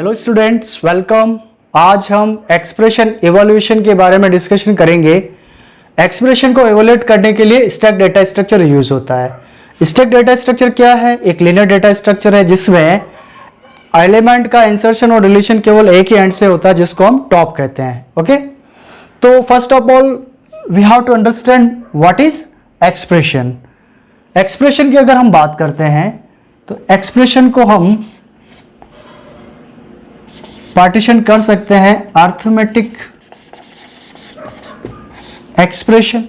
Hello students, welcome. आज हम expression evaluation के बारे में डिस्कशन करेंगे। एक्सप्रेशन को इवैल्यूएट करने के लिए स्टैक डेटा स्ट्रक्चर यूज होता है। स्टैक डेटा स्ट्रक्चर क्या है? एक लीनियर डेटा स्ट्रक्चर है जिसमें एलिमेंट का इंसर्शन और डिलीशन केवल एक ही एंड से होता है, जिसको हम टॉप कहते हैं। ओके, तो first of all we have to understand what is expression. Expression की अगर हम बात करते हैं तो एक्सप्रेशन को हम पार्टीशन कर सकते हैं arithmetic expression,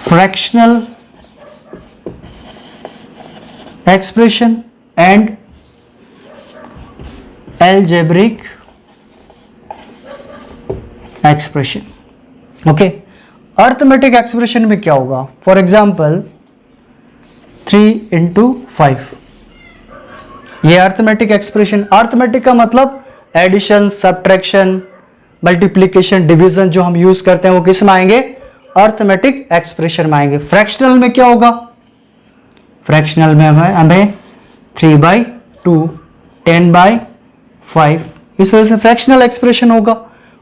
fractional expression and algebraic expression. Okay, arithmetic expression में क्या होगा? फॉर एग्जाम्पल 3 into 5, ये अर्थमेटिक एक्सप्रेशन। अर्थमेटिक का मतलब एडिशन, सब्ट्रैक्शन, मल्टीप्लिकेशन, डिवीजन जो हम यूज करते हैं वो किस में आएंगे? अर्थमेटिक एक्सप्रेशन में आएंगे। फ्रैक्शनल में क्या होगा? फ्रैक्शनल में हमें 3/2, 10/5, इस तरह से फ्रैक्शनल एक्सप्रेशन होगा।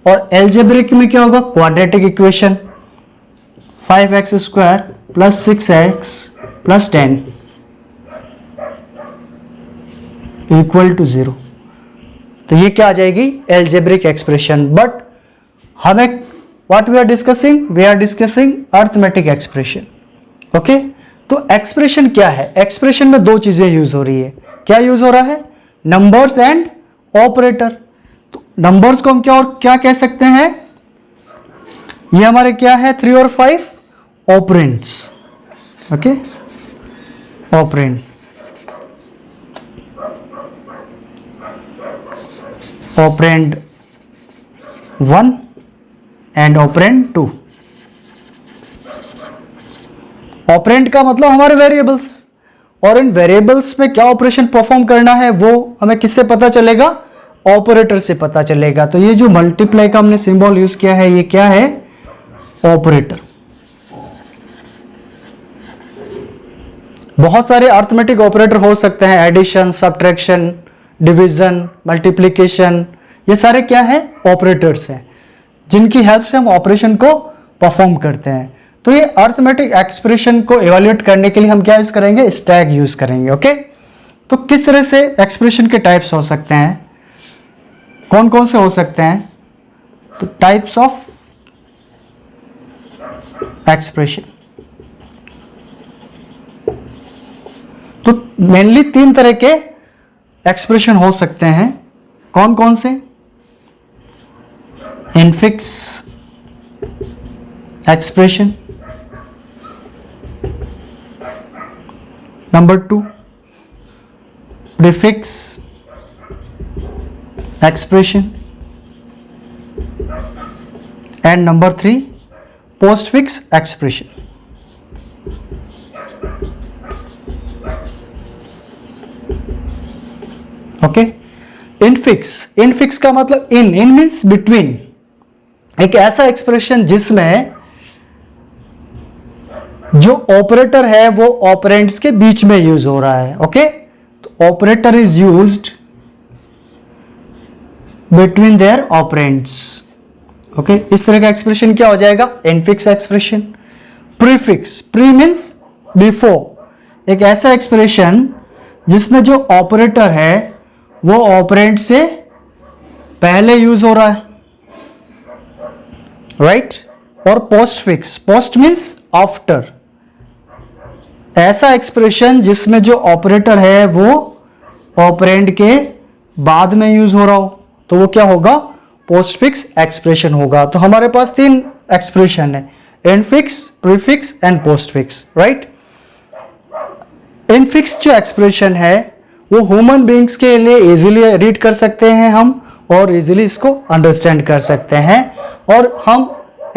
और एल्जेब्रिक में क्या होगा? Quadratic equation, 5x² + 6x + 10 = 0। तो ये क्या आ जाएगी? Algebraic expression. बट हमें what we are discussing arithmetic expression. Okay, तो एक्सप्रेशन क्या है? एक्सप्रेशन में दो चीजें यूज हो रही है। क्या यूज हो रहा है? Numbers and operator. तो नंबर्स को हम क्या कह सकते हैं? ये हमारे क्या है? 3 और 5 operands. Okay, operand, operand 1 and operand 2। Operand का मतलब हमारे वेरिएबल्स, और इन वेरिएबल्स में क्या ऑपरेशन परफॉर्म करना है वो हमें किससे पता चलेगा? ऑपरेटर से पता चलेगा। तो ये जो मल्टीप्लाई का हमने सिंबल यूज किया है, ये क्या है? ऑपरेटर। बहुत सारे अर्थमेटिक ऑपरेटर हो सकते हैं, एडिशन, सब्ट्रैक्शन, डिवीजन, मल्टीप्लिकेशन, ये सारे क्या है? ऑपरेटर्स हैं जिनकी हेल्प से हम ऑपरेशन को परफॉर्म करते हैं। तो ये अर्थमेटिक एक्सप्रेशन को इवैल्यूएट करने के लिए हम क्या यूज करेंगे? स्टैक यूज करेंगे। ओके, तो किस तरह से एक्सप्रेशन के टाइप्स हो सकते हैं? कौन कौन से हो सकते हैं? तो टाइप्स ऑफ एक्सप्रेशन, तो मेनली 3 तरह के एक्सप्रेशन हो सकते हैं। कौन कौन से? Infix expression, number 2 prefix expression, and number 3 postfix expression. Okay, infix का मतलब इन मीन्स बिटवीन। एक ऐसा एक्सप्रेशन जिसमें जो ऑपरेटर है वो ऑपरेंड्स के बीच में यूज हो रहा है। ओके, तो operator is used between their operands. Okay, इस तरह का एक्सप्रेशन क्या हो जाएगा? Infix expression. Pre means before, एक ऐसा एक्सप्रेशन जिसमें जो ऑपरेटर है वो ऑपरेंड से पहले यूज हो रहा है, राइट? और पोस्टफिक्स, पोस्ट मीन्स आफ्टर, ऐसा एक्सप्रेशन जिसमें जो ऑपरेटर है वो ऑपरेंड के बाद में यूज हो रहा हो, तो वो क्या होगा? पोस्टफिक्स एक्सप्रेशन होगा। तो हमारे पास 3 एक्सप्रेशन है, infix, prefix and postfix, right? Infix जो एक्सप्रेशन है वो ह्यूमन बीइंग्स के लिए इजीली रीड कर सकते हैं हम, और इजीली इसको अंडरस्टैंड कर सकते हैं, और हम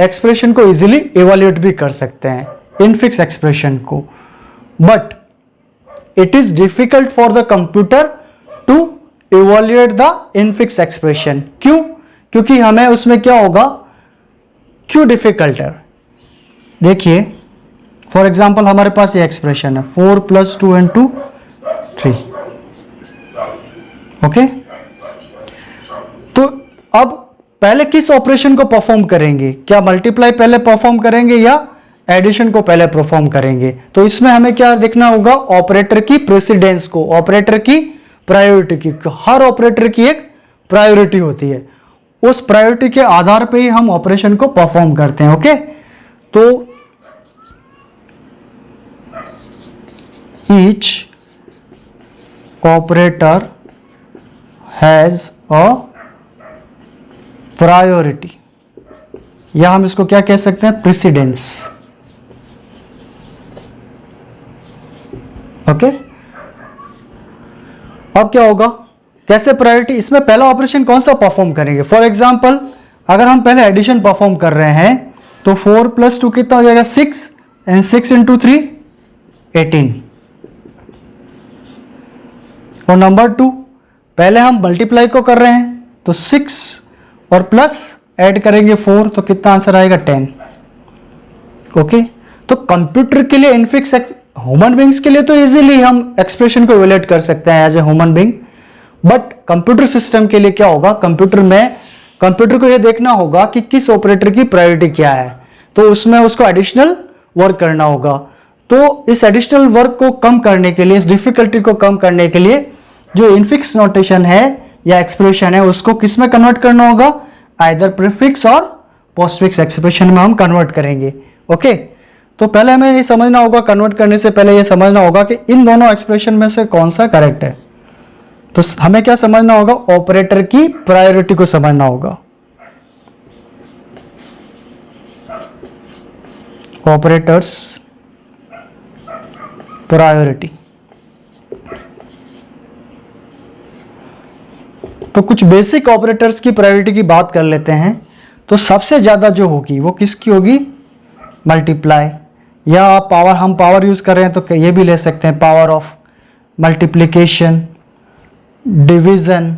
एक्सप्रेशन को इजीली इवैल्यूएट भी कर सकते हैं इनफिक्स एक्सप्रेशन को। But it is difficult for the computer to evaluate the infix expression. क्यों? क्योंकि हमें उसमें क्या होगा? क्यों डिफिकल्ट है? देखिए, फॉर एग्जाम्पल हमारे पास ये एक्सप्रेशन है 4 + 2 × 3, ओके, तो अब पहले किस ऑपरेशन को परफॉर्म करेंगे? क्या मल्टीप्लाई पहले परफॉर्म करेंगे या एडिशन को पहले परफॉर्म करेंगे? तो इसमें हमें क्या देखना होगा? ऑपरेटर की प्रेसिडेंस को, ऑपरेटर की प्रायोरिटी की। हर ऑपरेटर की एक प्रायोरिटी होती है, उस प्रायोरिटी के आधार पे ही हम ऑपरेशन को परफॉर्म करते हैं। ओके, तो each operator has a priority, या हम इसको क्या कह सकते हैं? प्रेसिडेंस। ओके, अब क्या होगा? कैसे प्रायोरिटी? इसमें पहला ऑपरेशन कौन सा परफॉर्म करेंगे? फॉर एग्जांपल अगर हम पहले एडिशन परफॉर्म कर रहे हैं तो 4 + 2 कितना हो जाएगा? 6, एंड 6 × 3 18। और नंबर 2 पहले हम मल्टीप्लाई को कर रहे हैं तो 6 और प्लस ऐड करेंगे 4, तो कितना आंसर आएगा? 10। ओके, तो कंप्यूटर के लिए इनफिक्स, ह्यूमन बींग्स के लिए तो इजीली हम एक्सप्रेशन को इवेल्युएट कर सकते हैं as a human being, but computer system के लिए क्या होगा? कंप्यूटर को यह देखना होगा कि किस ऑपरेटर की प्रायोरिटी क्या है, तो उसमें उसको एडिशनल वर्क करना होगा। तो इस एडिशनल वर्क को कम करने के लिए, इस डिफिकल्टी को कम करने के लिए जो इनफिक्स नोटेशन है या एक्सप्रेशन है उसको किस में कन्वर्ट करना होगा? आइदर प्रीफिक्स और पोस्टफिक्स एक्सप्रेशन में हम कन्वर्ट करेंगे। ओके, तो पहले हमें ये समझना होगा, कन्वर्ट करने से पहले ये समझना होगा कि इन दोनों एक्सप्रेशन में से कौन सा करेक्ट है। तो हमें क्या समझना होगा? ऑपरेटर की प्रायोरिटी को समझना होगा। Operators priority. तो कुछ बेसिक ऑपरेटर्स की प्रायोरिटी की बात कर लेते हैं। तो सबसे ज्यादा जो होगी वो किसकी होगी? मल्टीप्लाई, या पावर, हम पावर यूज कर रहे हैं तो ये भी ले सकते हैं, पावर ऑफ मल्टीप्लिकेशन, डिवीजन,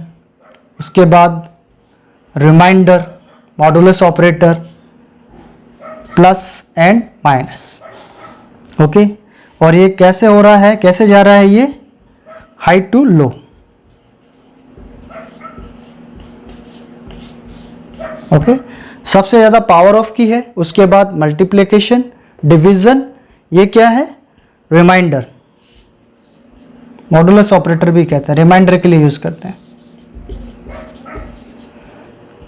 उसके बाद reminder, modulus operator, plus and minus. Okay, और ये कैसे हो रहा है, कैसे जा रहा है? ये हाई टू लो। ओके, सबसे ज्यादा पावर ऑफ की है, उसके बाद मल्टीप्लिकेशन, डिवीजन, ये क्या है? रिमाइंडर, मॉडुलस ऑपरेटर भी कहते हैं, रिमाइंडर के लिए यूज करते हैं,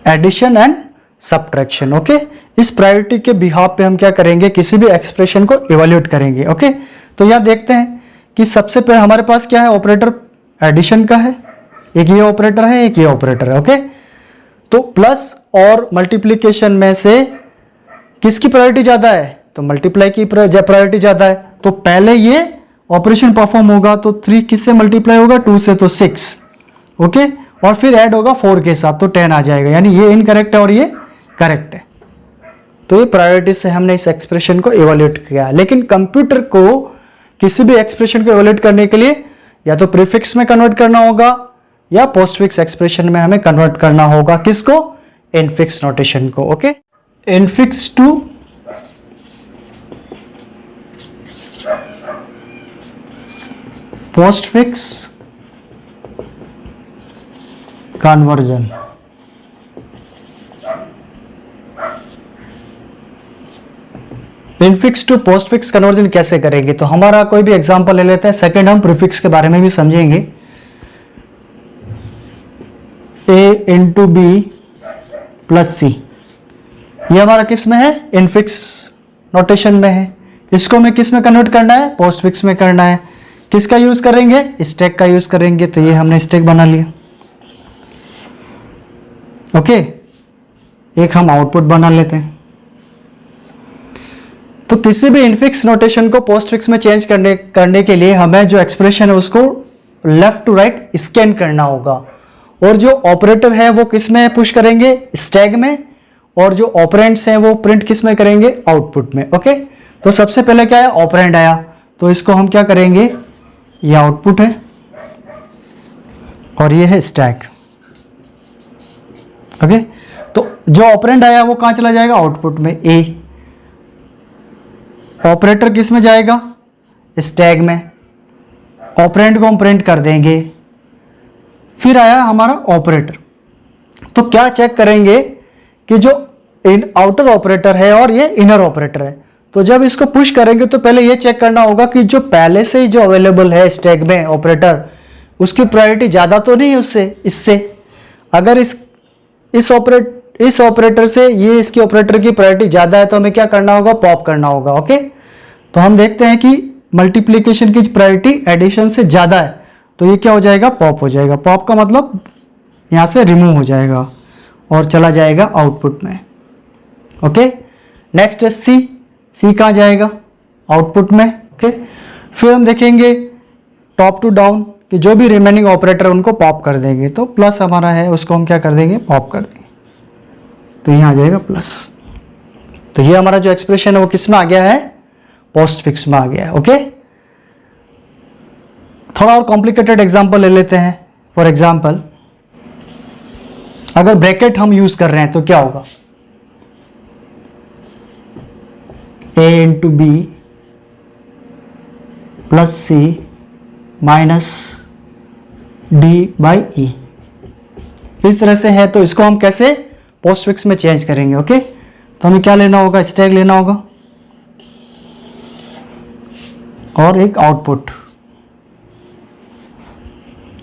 एडिशन एंड सब्ट्रैक्शन। ओके, इस प्रायोरिटी के बिहाफ पे हम क्या करेंगे? किसी भी एक्सप्रेशन को इवैल्यूएट करेंगे। ओके, तो यहां देखते हैं कि सबसे पहले हमारे पास क्या है? ऑपरेटर एडिशन का है, एक ये ऑपरेटर है, एक ये ऑपरेटर है। ओके, तो प्लस और मल्टीप्लिकेशन में से किसकी प्रायोरिटी ज्यादा है? तो मल्टीप्लाई की प्रायोरिटी ज्यादा है, तो पहले ये ऑपरेशन परफॉर्म होगा। तो 3 किससे मल्टीप्लाई होगा? 2 से, तो 6। ओके, और फिर ऐड होगा 4 के साथ, तो 10 आ जाएगा, यानी ये इनकरेक्ट है और ये करेक्ट है। तो ये प्रायोरिटी से हमने इस एक्सप्रेशन को इवैल्यूएट किया। लेकिन कंप्यूटर को किसी भी एक्सप्रेशन को इवैल्यूएट करने के लिए या तो प्रीफिक्स में कन्वर्ट करना होगा या पोस्टफिक्स एक्सप्रेशन में हमें कन्वर्ट करना होगा। किसको? इनफिक्स नोटेशन को। Okay, infix to postfix conversion. Infix to postfix conversion कैसे करेंगे? तो हमारा कोई भी एग्जांपल ले लेते हैं, सेकंड हम प्रीफिक्स के बारे में भी समझेंगे। a इंटू बी प्लस सी, ये हमारा किस में है? इनफिक्स नोटेशन में है। इसको हमें किस में कन्वर्ट करना है? पोस्टफिक्स में करना है। किसका यूज करेंगे? स्टैक का यूज करेंगे। तो ये हमने स्टैक बना लिया। ओके, एक हम आउटपुट बना लेते हैं। तो किसी भी इनफिक्स नोटेशन को पोस्टफिक्स में चेंज करने के लिए हमें जो एक्सप्रेशन है उसको लेफ्ट टू राइट स्कैन करना होगा, और जो ऑपरेटर है वो किस में पुश करेंगे? स्टैक में, और जो ऑपरेंड्स हैं वो प्रिंट किस में करेंगे? आउटपुट में। ओके, तो सबसे पहले क्या है? ऑपरेंड आया, तो इसको हम क्या करेंगे? ये आउटपुट है और ये है स्टैक। ओके, तो जो ऑपरेंड आया वो कहां चला जाएगा? आउटपुट में, ए। ऑपरेटर किस में जाएगा? स्टैक में। ऑपरेंड को हम प्रिंट कर देंगे फिर आया हमारा ऑपरेटर। तो क्या चेक करेंगे कि जो आउटर ऑपरेटर है और ये इनर ऑपरेटर है, तो जब इसको पुश करेंगे तो पहले ये चेक करना होगा कि जो पहले से ही जो अवेलेबल है स्टैक में ऑपरेटर, उसकी प्रायोरिटी ज़्यादा तो नहीं उससे, इससे। अगर इस ऑपरेटर से ये इसकी ऑपरेटर की प्रायोरिटी ज़्यादा है तो हमें क्या करना होगा, पॉप करना होगा। ओके, तो हम देखते हैं कि मल्टीप्लिकेशन की प्रायोरिटी एडिशन से ज़्यादा है, तो ये क्या हो जाएगा, पॉप हो जाएगा। पॉप का मतलब यहाँ से रिमूव हो जाएगा और चला जाएगा आउटपुट में। ओके, नेक्स्ट है सी कहाँ जाएगा, आउटपुट में। ओके, फिर हम देखेंगे टॉप टू डाउन कि जो भी रिमेनिंग ऑपरेटर उनको पॉप कर देंगे, तो प्लस हमारा है उसको हम क्या कर देंगे, पॉप कर देंगे, तो यहाँ आ जाएगा प्लस। तो ये हमारा जो एक्सप्रेशन है वो किस में आ गया है, पोस्ट फिक्स में आ गया है। ओके, थोड़ा और कॉम्प्लिकेटेड एग्जांपल ले लेते हैं। फॉर एग्जांपल अगर ब्रैकेट हम यूज कर रहे हैं तो क्या होगा, a into B plus C minus D by E, इस तरह से है। तो इसको हम कैसे पोस्ट फिक्स में चेंज करेंगे। ओके, तो हमें क्या लेना होगा, स्टैक लेना होगा और एक आउटपुट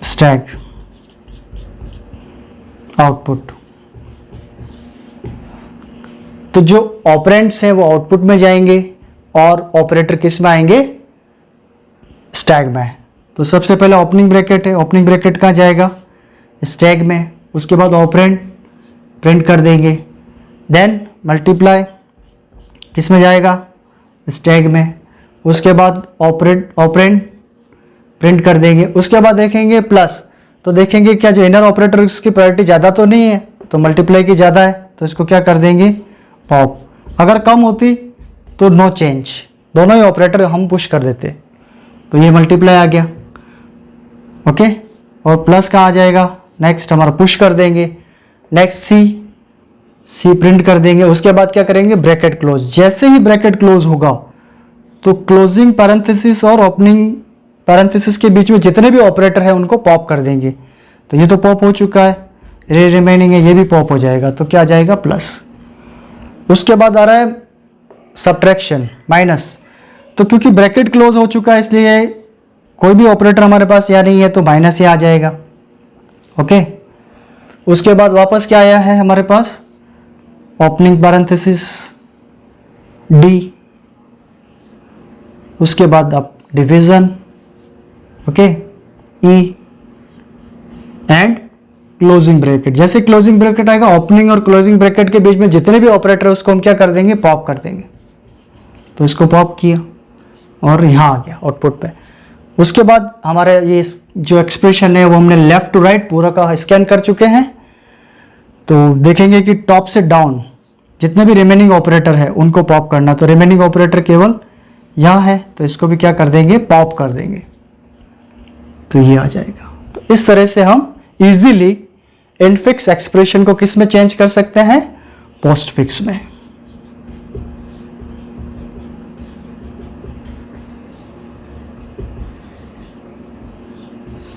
स्टैक आउटपुट। तो जो ऑपरेंड्स हैं वो आउटपुट में जाएंगे और ऑपरेटर किस में आएंगे, स्टैक में। तो सबसे पहले ओपनिंग ब्रैकेट है, ओपनिंग ब्रैकेट कहाँ जाएगा, स्टैक में। उसके बाद ऑपरेंड प्रिंट कर देंगे, देन मल्टीप्लाई किस में जाएगा, स्टैक में। उसके बाद ऑपरेंड प्रिंट कर देंगे। उसके बाद देखेंगे प्लस, तो देखेंगे क्या जो इनर ऑपरेटर उसकी प्रायोरिटी ज़्यादा तो नहीं है, तो मल्टीप्लाई की ज़्यादा है, तो इसको क्या कर देंगे, पॉप। अगर कम होती तो नो चेंज, दोनों ही ऑपरेटर हम पुश कर देते, तो ये मल्टीप्लाई आ गया। ओके, और प्लस कहाँ आ जाएगा, नेक्स्ट हमारा पुश कर देंगे, नेक्स्ट सी प्रिंट कर देंगे। उसके बाद क्या करेंगे, ब्रैकेट क्लोज। जैसे ही ब्रैकेट क्लोज होगा तो क्लोजिंग पैरेंथेसिस और ओपनिंग पैरेंथेसिस के बीच में जितने भी ऑपरेटर है उनको पॉप कर देंगे। तो ये तो पॉप हो चुका है, रिमेनिंग है ये भी पॉप हो जाएगा, तो क्या जाएगा, प्लस। उसके बाद आ रहा है सब्ट्रैक्शन, माइनस। तो क्योंकि ब्रैकेट क्लोज हो चुका है इसलिए कोई भी ऑपरेटर हमारे पास यहाँ नहीं है, तो माइनस ही आ जाएगा। ओके, उसके बाद वापस क्या आया है हमारे पास, ओपनिंग पैरेंथेसिस डी, उसके बाद अब division, okay, E and closing bracket. जैसे क्लोजिंग ब्रैकेट आएगा, ओपनिंग और क्लोजिंग ब्रैकेट के बीच में जितने भी ऑपरेटर है उसको हम क्या कर देंगे, पॉप कर देंगे। तो इसको पॉप किया और यहाँ आ गया आउटपुट पे। उसके बाद हमारे ये जो एक्सप्रेशन है वो हमने लेफ्ट टू राइट पूरा का स्कैन कर चुके हैं। तो देखेंगे कि टॉप से डाउन जितने भी रिमेनिंग ऑपरेटर है उनको पॉप करना, तो रिमेनिंग ऑपरेटर केवल यहाँ है, तो इसको भी क्या कर देंगे, पॉप कर देंगे, तो ये आ जाएगा। तो इस तरह से हम इजीली इनफिक्स एक्सप्रेशन को किस में चेंज कर सकते हैं, पोस्ट फिक्स में।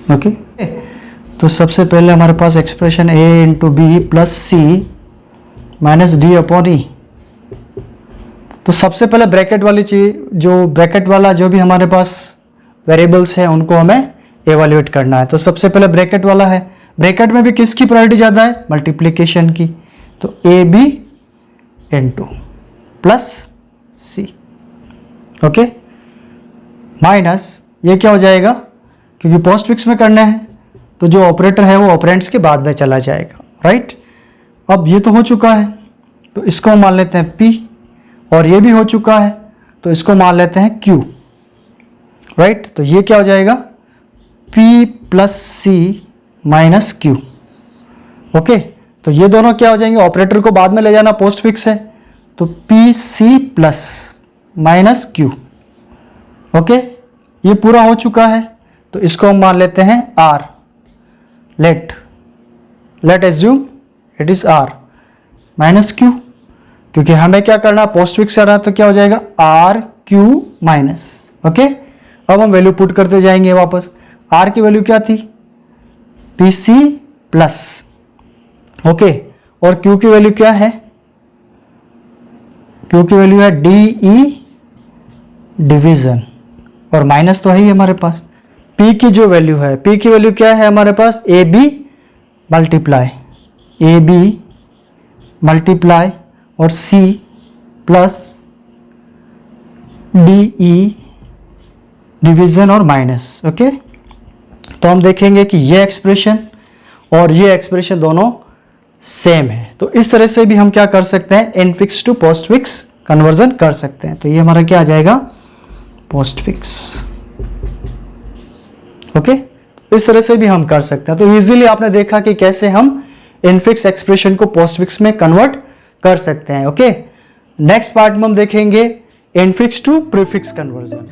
ओके, तो सबसे पहले हमारे पास expression a into B plus C minus D upon E. तो सबसे पहले ब्रैकेट वाली चीज, जो ब्रैकेट वाला जो भी हमारे पास वेरिएबल्स है उनको हमें एवेल्युएट करना है। तो सबसे पहले ब्रैकेट वाला है, ब्रैकेट में भी किसकी प्रायोरिटी ज़्यादा है, मल्टीप्लिकेशन की, तो A B into plus C. Okay, minus ये क्या हो जाएगा, क्योंकि पोस्ट फिक्स में करना है तो जो ऑपरेटर है वो ऑपरेंड्स के बाद में चला जाएगा, राइट। अब ये तो हो चुका है तो इसको मान लेते हैं P, और ये भी हो चुका है तो इसको मान लेते हैं Q, राइट। तो ये क्या हो जाएगा, P plus C minus Q। Okay, तो ये दोनों क्या हो जाएंगे, ऑपरेटर को बाद में ले जाना, पोस्ट फिक्स है, तो P C plus minus Q। Okay, ये पूरा हो चुका है तो इसको हम मान लेते हैं R। Late assume it is R minus Q, क्योंकि हमें क्या करना, पोस्ट फिक्स करना, तो क्या हो जाएगा R Q माइनस। ओके, अब हम वैल्यू पुट करते जाएंगे वापस। R की वैल्यू क्या थी, PC प्लस, ओके, और Q की वैल्यू क्या है? Q की वैल्यू है DE डिवीजन, और माइनस तो है ही हमारे पास। P की जो वैल्यू है, P की वैल्यू क्या है हमारे पास? AB मल्टीप्लाई AB मल्टीप्लाई और C प्लस DE डिवीजन और माइनस, ओके। तो हम देखेंगे कि ये एक्सप्रेशन और ये एक्सप्रेशन दोनों सेम है। तो इस तरह से भी हम क्या कर सकते हैं? इनफिक्स टू पोस्टफिक्स कन्वर्जन कर सकते हैं। तो ये हमारा क्या आ जाएगा? Postfix, okay. इस तरह से भी हम कर सकते हैं। तो इजीली आपने देखा कि कैसे हम इनफिक्स एक्सप्रेशन को पोस्टफिक्स में कन्वर्ट कर सकते हैं, ओके। नेक्स्ट पार्ट में हम देखेंगे इनफिक्स टू प्रीफिक्स कन्वर्जन।